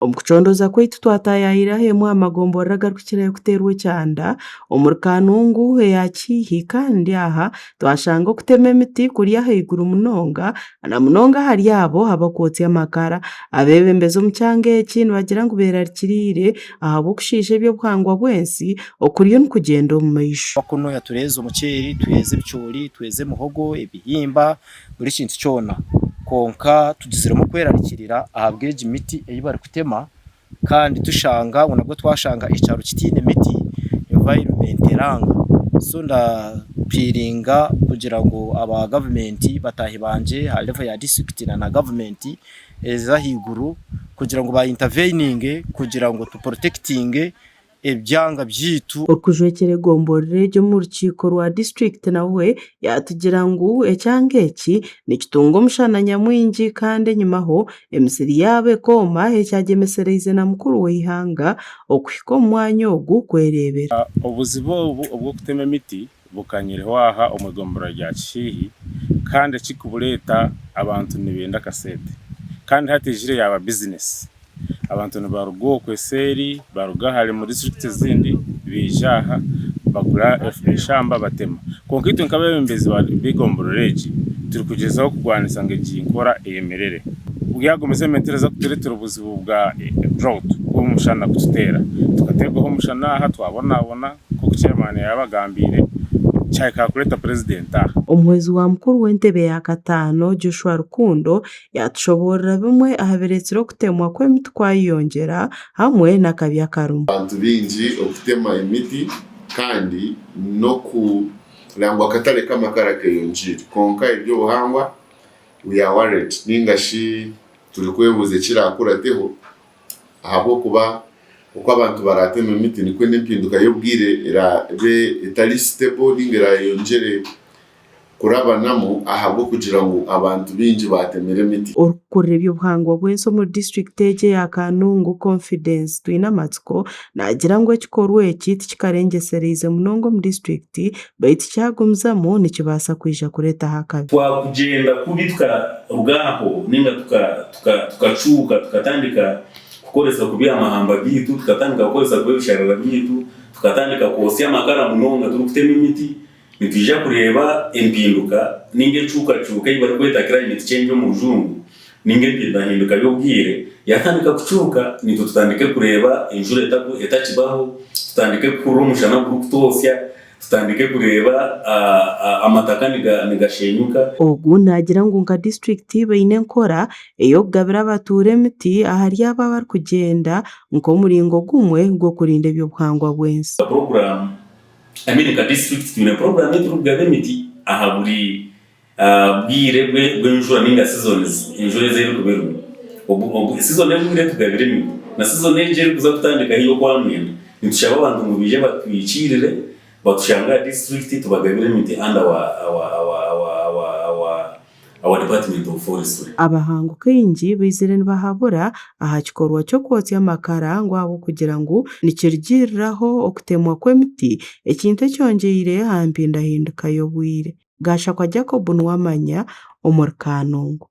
Omukucondoza kwaitu twatayayira hemu amagombora agarikukira kuteerwa ekyanda omuri Kanungu eya Kiihi kandi aha twashanga okutema emiti kuri ahaiguru munonga na munonga ahari abo abakwotya amakara. Abeebembezi omu kyanga eki nibagira ngu beerarikiriire ahabw'okushiisha eby'obuhangwa bw'ensi okuriyo nikugyenda omu maisho. Kunuya tureeza omuceeri, tureeza ebicoori, tureeza muhogo, ebihimba, buri kintu kyona. Konka tugiziremu kwerarikirira ahabw'egi miti ei barikutema kandi tushanga nabwo twashanga ekyaro kitiine emiti environment eranga. So ndapiringa kugira ngu aba gavumenti batahi banje ha level ya district na gavumenti ezahaiguru kugira ngu ba intervening kugira ngu tu protecting ebyanga byitu. Okujwekera egomborere ryo mu rukiiko rwa district nawe yatugira ngu ekyanga eki nikitunga omushana nyamwingi kandi enyumaho emisiri yaabo ekooma ekyagemesereize na mukuru w'eihanga okuhika omu mwanya ogu kwereebera. Obuzibu obu obw'okutema emiti bukanyireho aha omu igombora rya Kihihi kandi ekikubureeta abantu nibenda kasente kandi hatijire yaba business. Abantu nibaruga okweseri baruga hali mu district zindi bijaha bagura eshamba batema. Konka itwe nk'abeebembezi b'igomborero egi turi kugezaho kugwanisa ngu egi nkora eyemerere. Bwagomeze mentereza kutureetera obuzibu bwa drought bw'omushana kututeera tukateerwaho omushana aha twabonabona nk'oku chairman yabagambiire kyahika kureeta president aha. Omuhwezi wa mukuru w'entebe ya Kataano Joshua Rukundo yatushoborera bimwe aha bireetsire okutemwa kw'emiti kwayeyongyera hamwe n'akabi akarumu. Abantu bingi okutema emiti kandi n'okurangwa akatare k'amakara keyongyire konka eby'obuhangwa we are worried ningashi turi kwebuuza ekirakurateho ahabw'okuba uko abantu baratema emiti nikwe n'empinduka y'obwire erabe etari stable ninga erayeyongyere kurabanamu ahabwo kugira ngu abantu bingi batemere emiti. Okukurira eby'obuhangwa bw'ensi omu district egi ya Kanungu Confidence twine amatsiko nagira ngu ekikorwa eki tikikarengesereize munonga omu district baitu kyagumizamu nikibaasa kwija kureetaho akabi. Twakugenda kubi tukarugaho ninga tukacuuka tukatandika kukozesa kubi amahamba biitu tukatandika kukozesa kubi ebisharara biitu tukatandika kwosya amakara munonga turi kutema emiti nitwija kureeba empinduka ninga encuukacuuka ei barikweta climate change omu rujungu ninga empinduka y'obwire yatandika kucuuka nitwe tutandike kureeba enjura etakibaho tutandike kuhurira omushana gurikutoosya tutandike kureeba amataka nigashenyuka. Ogu nagira ngu nka district baine enkora ey'okugabira abatuura emiti ahari abo abarikugyenda nk'omuringo gumwe gw'okurinda eby'obuhangwa bw'ensi. Program nka district twine program y'okugaba emiti aha buri bwire bw'enjura ninga seasons enjura ezerikubeeramu. Season y'obwire tugabire emiti na season engi erikuza kutandika y'okwamwenda nitushaba abantu ngu biije batwikirire batushanga district tubagabire emiti under our department of forestry. Abahango kaingi baizire nibahabura aha kikorwa ky'okwotya amakara ngu abo kugira ngu nikirugiriraho okutemwa kw'emiti ekintu ekyongeire aha mpindahinduka y'obwire. Gashakwa Jacob Nwamanya omuri Kanungu.